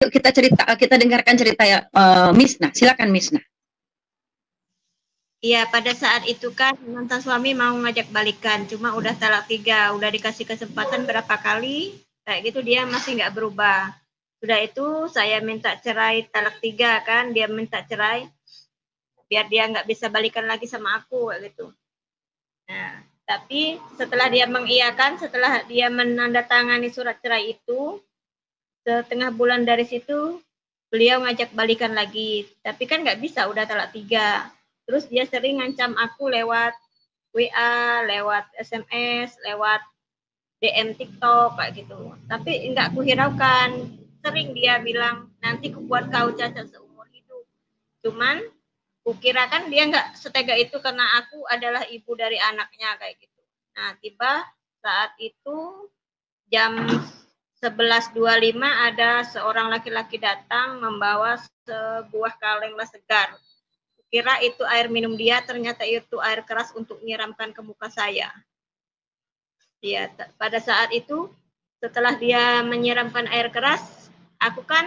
Yuk kita dengarkan cerita ya, Misna. Silakan Misna. Iya, pada saat itu kan mantan suami mau ngajak balikan, cuma udah talak 3, udah dikasih kesempatan berapa kali, kayak gitu dia masih nggak berubah. Sudah itu saya minta cerai talak 3 kan, dia minta cerai, biar dia nggak bisa balikan lagi sama aku, kayak gitu. Nah, tapi setelah dia mengiyakan, setelah dia menandatangani surat cerai itu, setengah bulan dari situ, beliau ngajak balikan lagi, tapi kan nggak bisa, udah talak 3. Terus dia sering ngancam aku lewat WA, lewat SMS, lewat DM TikTok kayak gitu. Tapi enggak kuhiraukan. Sering dia bilang, nanti kubuat kau cacat seumur hidup. Cuman kukirakan dia enggak setega itu karena aku adalah ibu dari anaknya kayak gitu. Nah, tiba saat itu jam 11.25 ada seorang laki-laki datang membawa sebuah kaleng segar. Kira itu air minum dia, ternyata itu air keras untuk menyiramkan ke muka saya. Ya, pada saat itu, setelah dia menyiramkan air keras, aku kan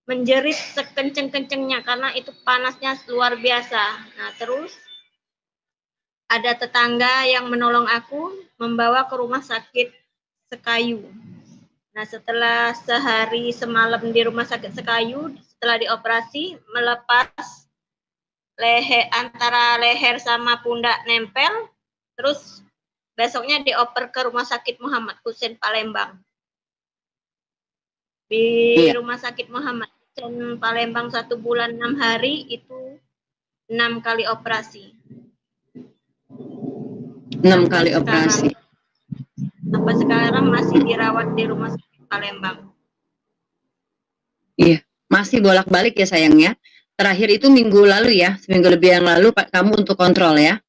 menjerit sekenceng-kencengnya karena itu panasnya luar biasa. Nah, terus ada tetangga yang menolong aku membawa ke rumah sakit Sekayu. Nah, setelah sehari semalam di rumah sakit Sekayu, setelah dioperasi, melepas antara leher sama pundak nempel, terus besoknya dioper ke Rumah Sakit Muhammad Hussein Palembang. Di Rumah Sakit Muhammad Hussein Palembang 1 bulan 6 hari itu 6 kali operasi. 6 kali operasi. Sampai sekarang masih dirawat di Rumah Sakit Palembang. Iya, masih bolak-balik ya sayangnya. Terakhir itu minggu lalu ya, seminggu lebih yang lalu Pak kamu untuk kontrol ya.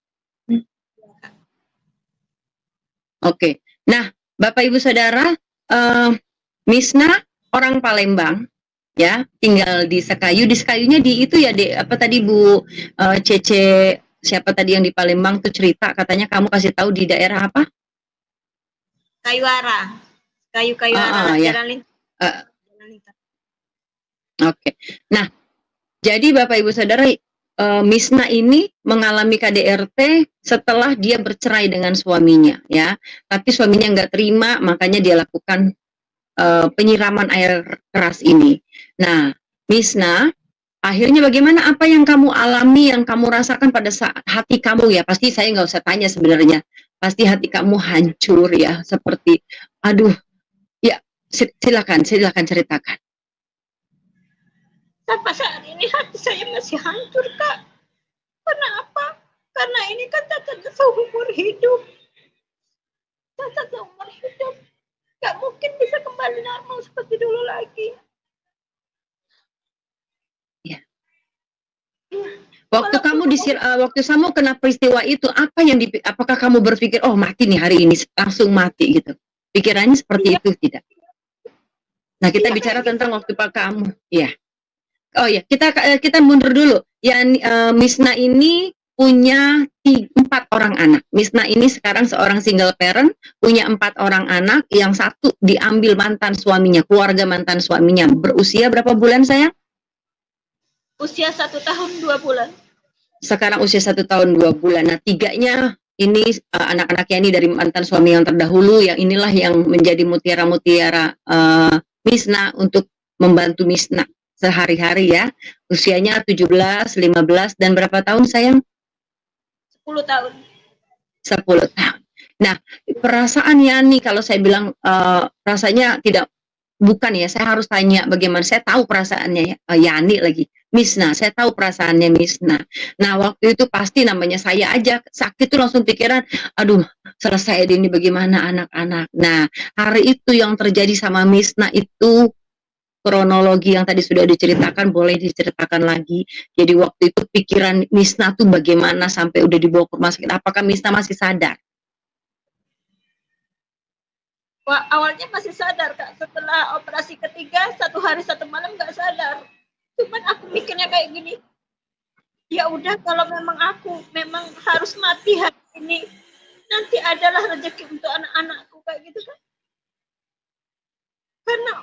Oke. Nah, Bapak Ibu Saudara, Misna orang Palembang ya, tinggal di Sekayu. Di Sekayunya di itu ya, apa tadi Bu Cece siapa tadi yang di Palembang tuh cerita katanya kamu kasih tahu di daerah apa? Kayuara. Kayuara ya. Jalan Lintas. Oke. Nah, jadi Bapak Ibu Saudara, Misna ini mengalami KDRT setelah dia bercerai dengan suaminya ya. Tapi suaminya nggak terima, makanya dia lakukan penyiraman air keras ini. Nah, Misna, akhirnya bagaimana, apa yang kamu alami, yang kamu rasakan pada saat hati kamu ya? Pasti saya nggak usah tanya sebenarnya. Pasti hati kamu hancur ya, seperti aduh. Ya, silakan ceritakan. Sampai saat ini hati saya masih hancur, Kak. Karena apa? Karena ini kan cacat seumur hidup. Cacat seumur hidup. Gak mungkin bisa kembali normal seperti dulu lagi. Ya. Waktu kamu kena peristiwa itu, apakah kamu berpikir, oh mati nih hari ini, langsung mati gitu? Pikirannya seperti itu tidak? Nah, kita bicara tentang waktu Pak kamu, ya. Oh ya, kita mundur dulu. Ya, Misna ini punya 4 orang anak. Misna ini sekarang seorang single parent, punya 4 orang anak, yang satu diambil mantan suaminya, keluarga mantan suaminya. Berusia berapa bulan sayang? Usia 1 tahun 2 bulan. Sekarang usia 1 tahun 2 bulan. Nah, 3-nya ini anak-anaknya ini dari mantan suami yang terdahulu, yang inilah yang menjadi mutiara-mutiara Misna untuk membantu Misna sehari-hari ya. Usianya 17, 15, dan berapa tahun sayang? 10 tahun. 10 tahun. Nah, perasaan Yani, kalau saya bilang rasanya bukan ya, saya harus tanya bagaimana. Saya tahu perasaannya Yani lagi. Misna, saya tahu perasaannya Misna. Nah, waktu itu pasti namanya saya aja sakit tuh langsung pikiran, aduh, selesai ini bagaimana anak-anak. Nah, hari itu yang terjadi sama Misna itu, kronologi yang tadi sudah diceritakan, boleh diceritakan lagi. Jadi waktu itu pikiran Misna tuh bagaimana sampai udah dibawa ke rumah sakit? Apakah Misna masih sadar? Wah, awalnya masih sadar, Kak. Setelah operasi ketiga, 1 hari 1 malam nggak sadar. Cuman aku mikirnya kayak gini, ya udah kalau memang aku memang harus mati hari ini, nanti adalah rezeki untuk anak-anakku kayak gitu kan. Karena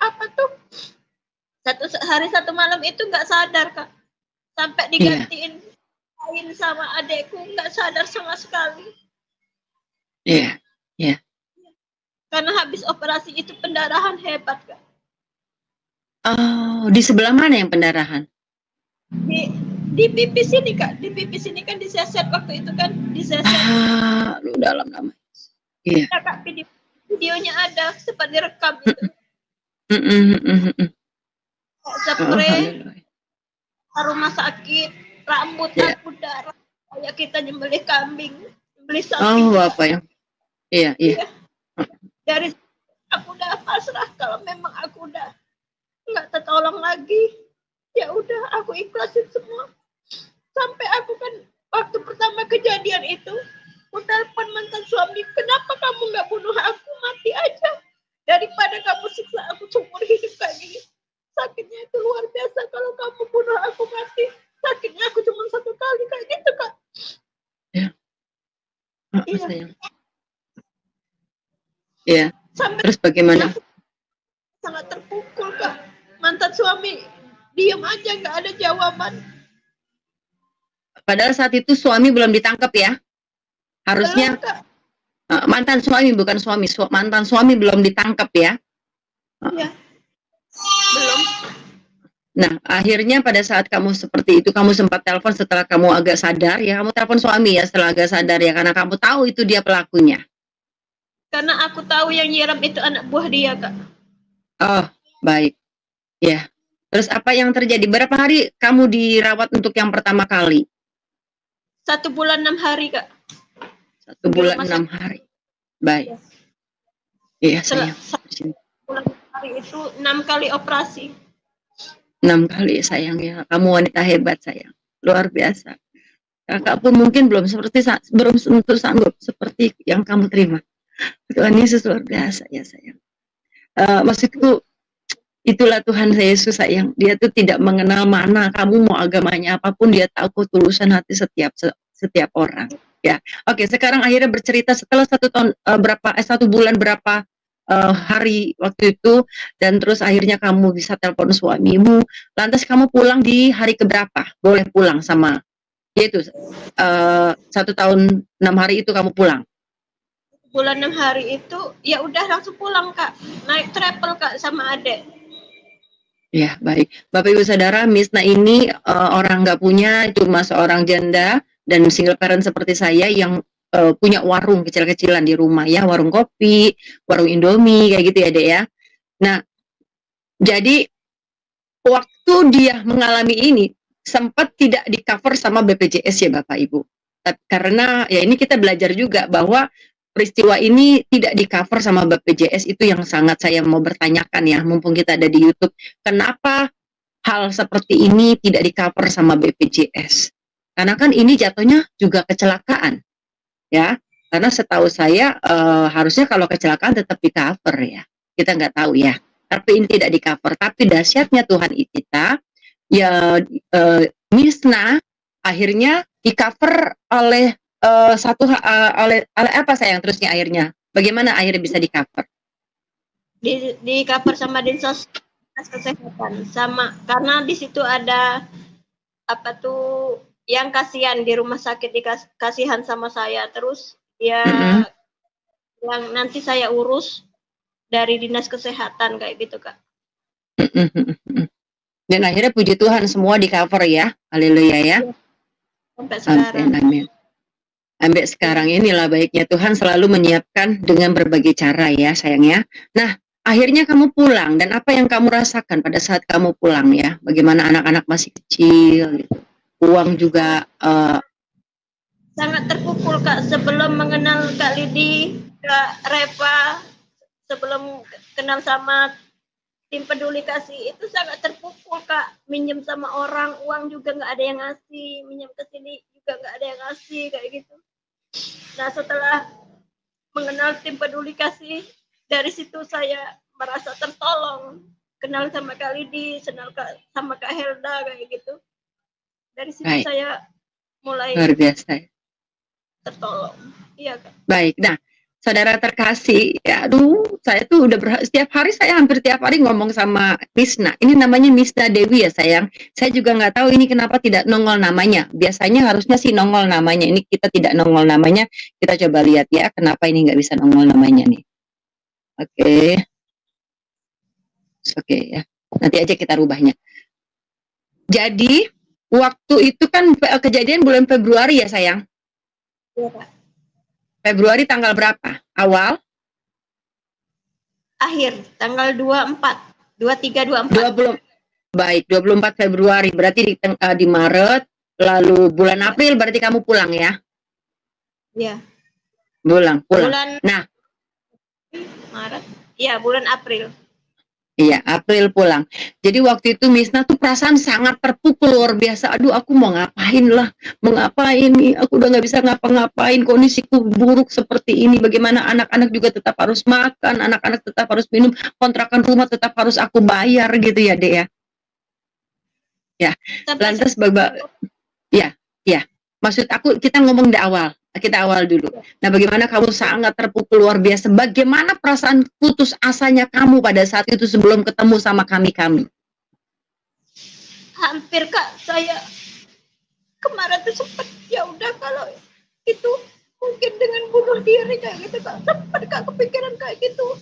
apa tuh, hari satu malam itu nggak sadar Kak, sampai digantiin kain sama adekku, nggak sadar sama sekali. Iya, iya. Karena habis operasi itu pendarahan hebat Kak. Oh, di sebelah mana yang pendarahan? Di pipi sini Kak, di pipi sini kan diseset waktu itu kan, diseset. Lu dalam nama. Iya. Ya, Kak, videonya ada, sempat direkam itu. Spray, rumah sakit, rambut aku darah, kayak kita nyembelih kambing, nyembelih sapi. Oh, apa ya? Iya, iya. Dari aku udah pasrah, kalau memang aku udah nggak tertolong lagi, ya udah aku ikhlasin semua. Sampai aku kan waktu pertama kejadian itu, aku telepon mantan suami, kenapa kamu nggak bunuh aku, mati aja daripada kamu siksa aku seumur hidup kayak gini. Sakitnya itu luar biasa, kalau kamu bunuh aku mati, sakitnya aku cuma 1 kali kayak gitu Kak. Ya. Iya. Iya. Terus bagaimana? Sangat terpukul Kak. Mantan suami diam aja, nggak ada jawaban. Padahal saat itu suami belum ditangkap ya? Harusnya mantan suami, bukan suami, mantan suami belum ditangkap ya? Iya. Belum. Nah, akhirnya pada saat kamu seperti itu, kamu sempat telepon setelah kamu agak sadar ya, kamu telepon suami ya setelah agak sadar ya, karena kamu tahu itu dia pelakunya. Karena aku tahu yang nyiram itu anak buah dia Kak. Oh, baik. Ya. Terus apa yang terjadi? Berapa hari kamu dirawat untuk yang pertama kali? 1 bulan 6 hari Kak. 1 bulan 6 hari. Baik. Iya, sayang. 1 bulan 6 hari itu 6 kali operasi. 6 kali sayang ya. Kamu wanita hebat sayang. Luar biasa. Kakak pun mungkin belum tentu sanggup seperti yang kamu terima. Tuhan Yesus luar biasa ya sayang. Maksudku itulah Tuhan Yesus sayang. Dia tuh tidak mengenal mana kamu mau agamanya apapun, dia tahu ketulusan hati setiap orang. Ya, oke. Sekarang akhirnya bercerita setelah 1 tahun 1 bulan berapa hari waktu itu, dan terus akhirnya kamu bisa telepon suamimu. Lantas kamu pulang di hari keberapa? Boleh pulang sama yaitu 1 tahun 6 hari itu kamu pulang? Bulan 6 hari itu ya udah langsung pulang Kak, naik travel Kak sama adek. Ya, baik. Bapak Ibu Saudara, Misna ini orang nggak punya, cuma seorang janda dan single parent seperti saya yang punya warung kecil-kecilan di rumah ya, warung kopi, warung Indomie kayak gitu ya, Dek ya. Nah, jadi waktu dia mengalami ini sempat tidak di-cover sama BPJS ya Bapak Ibu. Karena ya ini kita belajar juga bahwa peristiwa ini tidak di-cover sama BPJS, itu yang sangat saya mau bertanyakan ya, mumpung kita ada di YouTube. Kenapa hal seperti ini tidak di-cover sama BPJS? Karena kan ini jatuhnya juga kecelakaan. Ya, karena setahu saya harusnya kalau kecelakaan tetap di-cover ya. Kita nggak tahu ya. Tapi ini tidak di-cover. Tapi dahsyatnya Tuhan kita, ya Misna akhirnya di-cover oleh oleh apa sayang terusnya akhirnya? Bagaimana akhirnya bisa di-cover? Di-cover sama Dinsos Kesehatan, sama karena di situ ada apa tuh yang kasihan di rumah sakit, dikasihan sama saya, terus ya yang nanti saya urus dari dinas kesehatan kayak gitu Kak. Dan akhirnya puji Tuhan semua di cover ya, haleluya ya. Sampai sekarang. Amin. Sampai sekarang inilah baiknya Tuhan selalu menyiapkan dengan berbagai cara ya sayangnya. Nah, akhirnya kamu pulang, dan apa yang kamu rasakan pada saat kamu pulang ya? Bagaimana anak-anak masih kecil gitu. Uang juga sangat terpukul Kak, sebelum mengenal Kak Lidi, Kak Reva, sebelum kenal sama tim peduli kasih, itu sangat terpukul Kak. Minjem sama orang, uang juga nggak ada yang ngasih, minjem ke sini juga nggak ada yang ngasih kayak gitu. Nah, setelah mengenal tim peduli kasih, dari situ saya merasa tertolong, kenal sama Kak Lidi, kenal sama Kak Helda kayak gitu. Dari situ saya mulai luar biasa. Tertolong. Iya Kak. Baik. Nah, Saudara terkasih, ya aduh, saya tuh udah setiap hari, saya hampir tiap hari ngomong sama Misna. Ini namanya Misna Dewi ya sayang. Saya juga nggak tahu ini kenapa tidak nongol namanya. Biasanya harusnya sih nongol namanya. Ini kita tidak nongol namanya. Kita coba lihat ya, kenapa ini nggak bisa nongol namanya nih. Oke. Oke ya. Nanti aja kita rubahnya. Jadi, waktu itu kan kejadian bulan Februari ya sayang? Iya, Kak. Februari tanggal berapa? Awal? Akhir, tanggal 24, 23, 24. 20, baik, 24 Februari. Berarti di Maret, lalu bulan April berarti kamu pulang ya? Iya. Pulang. Bulan Nah, Maret. Iya, bulan April. Iya, April pulang. Jadi waktu itu Misna tuh perasaan sangat terpukul luar biasa. Aduh, aku mau ngapain lah, mau ngapain nih? Aku udah nggak bisa ngapa-ngapain. Kondisiku buruk seperti ini. Bagaimana anak-anak juga tetap harus makan, anak-anak tetap harus minum, kontrakan rumah tetap harus aku bayar gitu ya, Dek ya. Ya, lantas ya. Maksud aku kita ngomong di awal. Kita awal dulu. Nah, bagaimana kamu sangat terpukul luar biasa? Bagaimana perasaan putus asanya kamu pada saat itu sebelum ketemu sama kami? Hampir Kak, saya kemarin tuh sempat ya udah kalau itu mungkin dengan bunuh diri kayak gitu Kak. Sempat Kak kepikiran kayak gitu.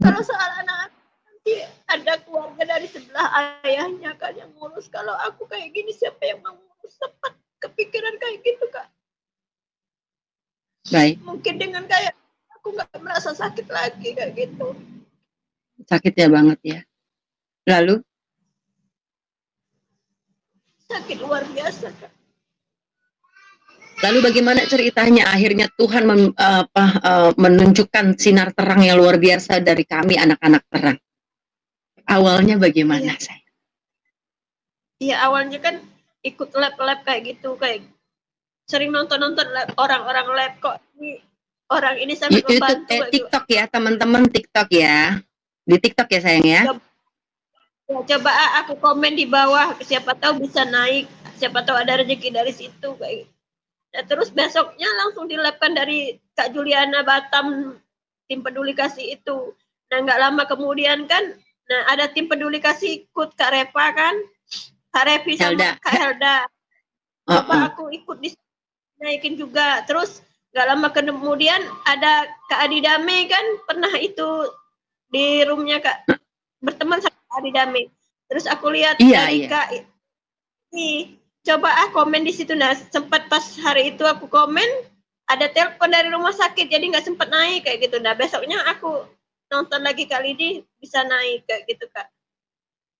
Kalau soal anak nanti ada keluarga dari sebelah ayahnya kan yang ngurus. Kalau aku kayak gini siapa yang mau ngurus? Sempat kepikiran kayak gitu Kak. Baik. Mungkin dengan kayak aku nggak merasa sakit lagi kayak gitu. Sakitnya banget ya. Lalu? Sakit luar biasa Kak. Lalu bagaimana ceritanya akhirnya Tuhan menunjukkan sinar terang yang luar biasa dari kami anak-anak terang? Awalnya bagaimana saya? Iya awalnya kan ikut lab-lab kayak gitu, kayak sering nonton-nonton orang-orang lab kok ini orang ini sangat membantu. TikTok ya teman-teman, TikTok ya, di TikTok ya sayang ya. Coba aku komen di bawah, siapa tahu bisa naik, siapa tahu ada rezeki dari situ kayak. Nah, terus besoknya langsung dilabkan dari Kak Juliana Batam, tim peduli kasih itu. Nah nggak lama kemudian kan, nah ada tim peduli kasih ikut Kak Repa kan, Kak Revi sama Kak Helda. Coba aku ikut naikin juga. Terus gak lama kemudian ada Kak Adi Dame kan pernah itu di roomnya Kak berteman sama Kak Adi Dame. Terus aku lihat dari Kak ini coba komen di situ. Nah sempat pas hari itu aku komen ada telepon dari rumah sakit jadi nggak sempat naik kayak gitu. Nah besoknya aku nonton lagi kali ini bisa naik kayak gitu Kak.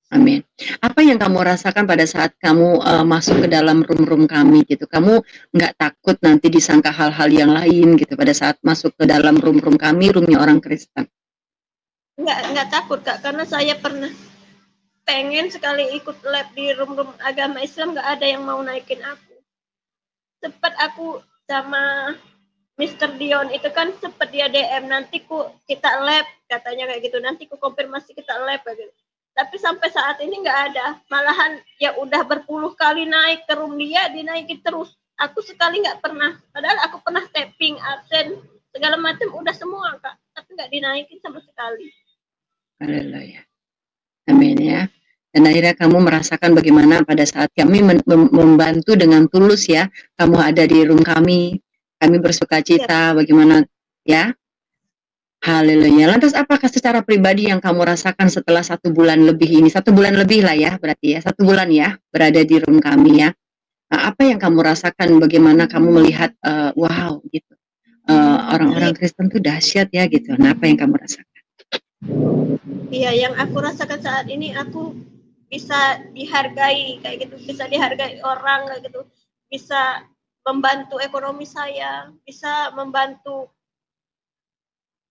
Amin. Apa yang kamu rasakan pada saat kamu masuk ke dalam room kami gitu? Kamu nggak takut nanti disangka hal-hal yang lain gitu pada saat masuk ke dalam room kami, roomnya orang Kristen? Nggak takut Kak, karena saya pernah pengen sekali ikut lab di room agama Islam, nggak ada yang mau naikin aku. Sempat aku sama Mr. Dion itu kan sempat dia DM, nanti kita lab katanya kayak gitu, nanti konfirmasi kita lab kayak gitu. Tapi sampai saat ini nggak ada, malahan ya udah berpuluh kali naik ke room dia, dinaikin terus. Aku sekali nggak pernah, padahal aku pernah tapping, absen, segala macam udah semua Kak, tapi nggak dinaikin sama sekali. Haleluya. Amin ya. Dan akhirnya kamu merasakan bagaimana pada saat kami membantu dengan tulus ya, kamu ada di room kami bersuka cita, bagaimana ya. Haleluya. Lantas apakah secara pribadi yang kamu rasakan setelah 1 bulan lebih ini? 1 bulan lebih lah ya berarti ya, 1 bulan ya berada di room kami ya. Nah, apa yang kamu rasakan? Bagaimana kamu melihat wow gitu, orang-orang Kristen tuh dahsyat ya gitu. Nah, apa yang kamu rasakan? Iya, yang aku rasakan saat ini aku bisa dihargai kayak gitu, bisa dihargai orang kayak gitu, bisa membantu ekonomi saya, bisa membantu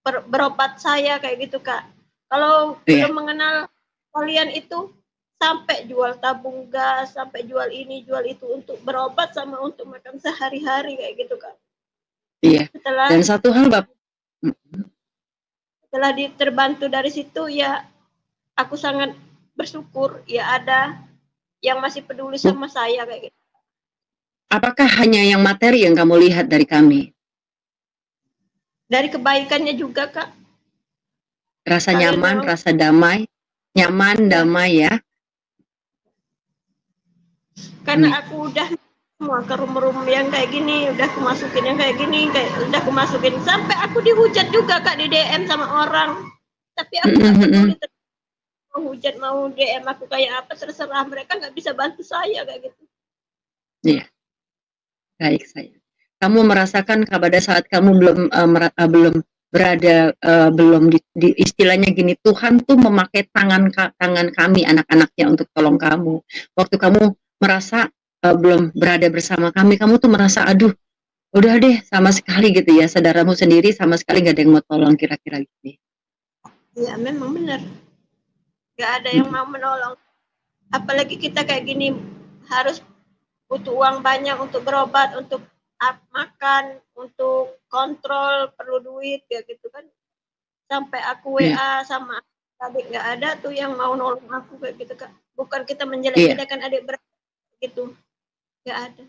berobat saya kayak gitu Kak. Kalau belum mengenal kalian itu sampai jual tabung gas, sampai jual ini, jual itu untuk berobat sama untuk makan sehari-hari kayak gitu Kak. Iya. Dan satu hal setelah terbantu dari situ ya aku sangat bersyukur ya ada yang masih peduli sama saya kayak gitu. Apakah hanya yang materi yang kamu lihat dari kami? dari kebaikannya juga, Kak. Rasa Kalian nyaman, memang rasa damai, nyaman, ya, damai ya. karena aku udah semua ke room-room yang kayak gini, udah aku masukin yang kayak gini, udah aku masukin sampai aku dihujat juga, Kak, di DM sama orang. Tapi aku nggak peduli, mau hujat, mau DM aku kayak apa, terserah, mereka nggak bisa bantu saya kayak gitu. Iya, baik saya. Kamu merasakan pada saat kamu belum berada, belum di istilahnya gini, Tuhan tuh memakai tangan kami anak-anaknya untuk tolong kamu. Waktu kamu merasa belum berada bersama kami tuh merasa aduh, udah deh sama sekali gitu ya, saudaramu sendiri sama sekali nggak ada yang mau tolong kira-kira gitu. Ya memang benar, nggak ada yang mau menolong. Apalagi kita kayak gini harus butuh uang banyak untuk berobat, untuk makan, untuk kontrol, perlu duit ya gitu kan. Sampai aku WA sama adik nggak ada tuh yang mau nolong aku kayak gitu, Kak. Bukan kita menjelek-jelekan adik beradik gitu, nggak ada.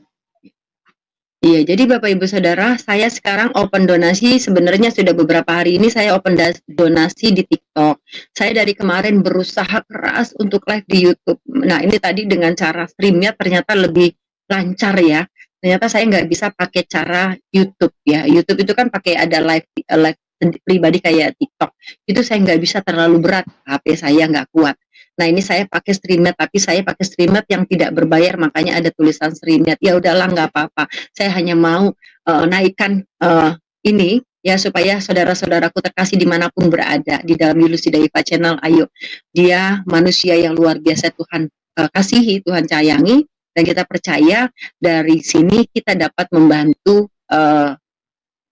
Iya, jadi Bapak Ibu Saudara, saya sekarang open donasi, sebenarnya sudah beberapa hari ini saya open donasi di TikTok. Saya dari kemarin berusaha keras untuk live di YouTube. Nah, ini tadi dengan cara streamnya ternyata lebih lancar ya. Ternyata saya nggak bisa pakai cara YouTube ya. YouTube itu kan pakai ada live pribadi kayak TikTok. Itu saya nggak bisa, terlalu berat, HP saya nggak kuat. Nah, ini saya pakai Streamyard, tapi saya pakai Streamyard yang tidak berbayar, makanya ada tulisan Streamyard. Ya udahlah, nggak apa-apa. Saya hanya mau naikkan ini ya, supaya saudara-saudaraku terkasih dimanapun berada di dalam Yulusi Daiva Channel. Ayo, dia manusia yang luar biasa, Tuhan kasihi, Tuhan sayangi, dan kita percaya dari sini kita dapat membantu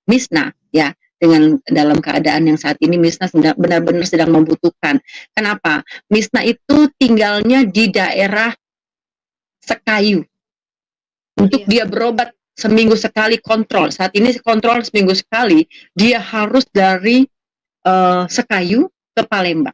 Misna ya, dengan dalam keadaan yang saat ini Misna benar-benar sedang membutuhkan. Kenapa? Misna itu tinggalnya di daerah Sekayu. Untuk dia berobat seminggu sekali kontrol. Saat ini kontrol seminggu sekali, dia harus dari Sekayu ke Palembang.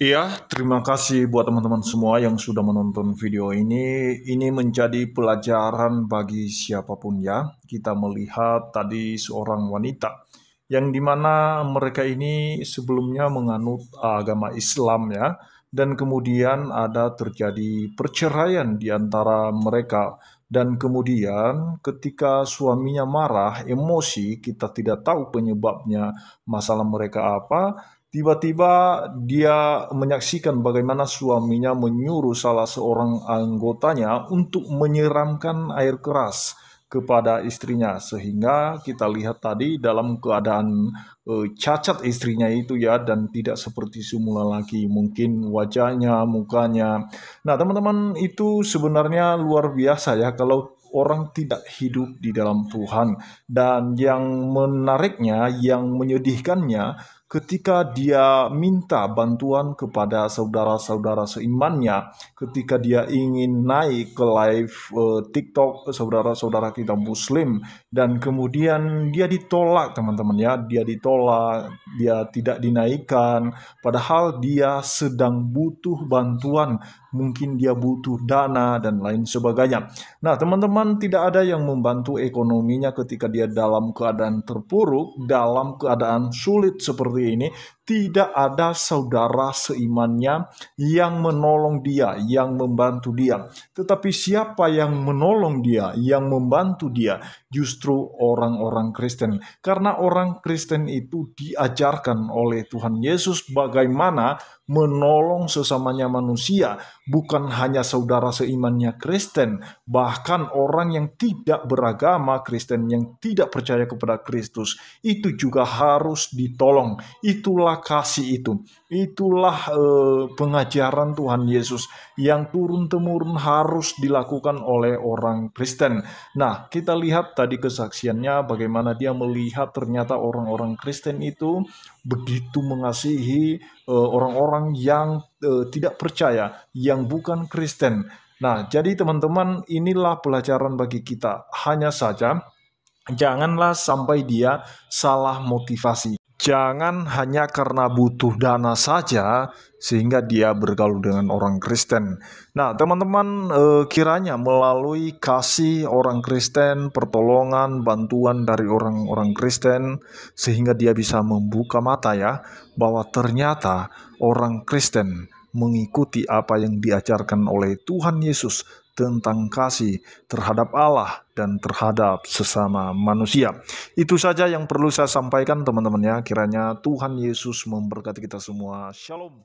Iya, terima kasih buat teman-teman semua yang sudah menonton video ini. Ini menjadi pelajaran bagi siapapun ya. Kita melihat tadi seorang wanita yang dimana mereka ini sebelumnya menganut agama Islam ya. Dan kemudian ada terjadi perceraian di antara mereka. Dan kemudian ketika suaminya marah, emosi, kita tidak tahu penyebabnya, masalah mereka apa. Tiba-tiba dia menyaksikan bagaimana suaminya menyuruh salah seorang anggotanya untuk menyiramkan air keras kepada istrinya. Sehingga kita lihat tadi dalam keadaan cacat istrinya itu ya, dan tidak seperti semula lagi. Mungkin wajahnya, mukanya. Nah teman-teman, itu sebenarnya luar biasa ya kalau orang tidak hidup di dalam Tuhan. Dan yang menariknya, yang menyedihkannya, ketika dia minta bantuan kepada saudara-saudara seimannya, ketika dia ingin naik ke live TikTok saudara-saudara kita Muslim, dan kemudian dia ditolak teman-teman ya, dia ditolak, dia tidak dinaikkan, padahal dia sedang butuh bantuan, mungkin dia butuh dana dan lain sebagainya. Nah teman-teman, tidak ada yang membantu ekonominya ketika dia dalam keadaan terpuruk, dalam keadaan sulit seperti ini. Tidak ada saudara seimannya yang menolong dia, yang membantu dia. Tetapi siapa yang menolong dia, yang membantu dia? Justru orang-orang Kristen. Karena orang Kristen itu diajarkan oleh Tuhan Yesus bagaimana menolong sesamanya manusia. Bukan hanya saudara seimannya Kristen, bahkan orang yang tidak beragama Kristen, yang tidak percaya kepada Kristus, itu juga harus ditolong. Itulah kasih itu. Itulah pengajaran Tuhan Yesus yang turun-temurun harus dilakukan oleh orang Kristen. Nah, kita lihat tadi kesaksiannya bagaimana dia melihat ternyata orang-orang Kristen itu begitu mengasihi orang-orang yang tidak percaya, yang bukan Kristen. Nah, jadi teman-teman, inilah pelajaran bagi kita. Hanya saja, janganlah sampai dia salah motivasi. Jangan hanya karena butuh dana saja sehingga dia bergaul dengan orang Kristen. Nah, teman-teman, kiranya melalui kasih orang Kristen, pertolongan, bantuan dari orang-orang Kristen, sehingga dia bisa membuka mata ya, bahwa ternyata orang Kristen mengikuti apa yang diajarkan oleh Tuhan Yesus tentang kasih terhadap Allah dan terhadap sesama manusia. Itu saja yang perlu saya sampaikan teman-teman ya. Kiranya Tuhan Yesus memberkati kita semua. Shalom.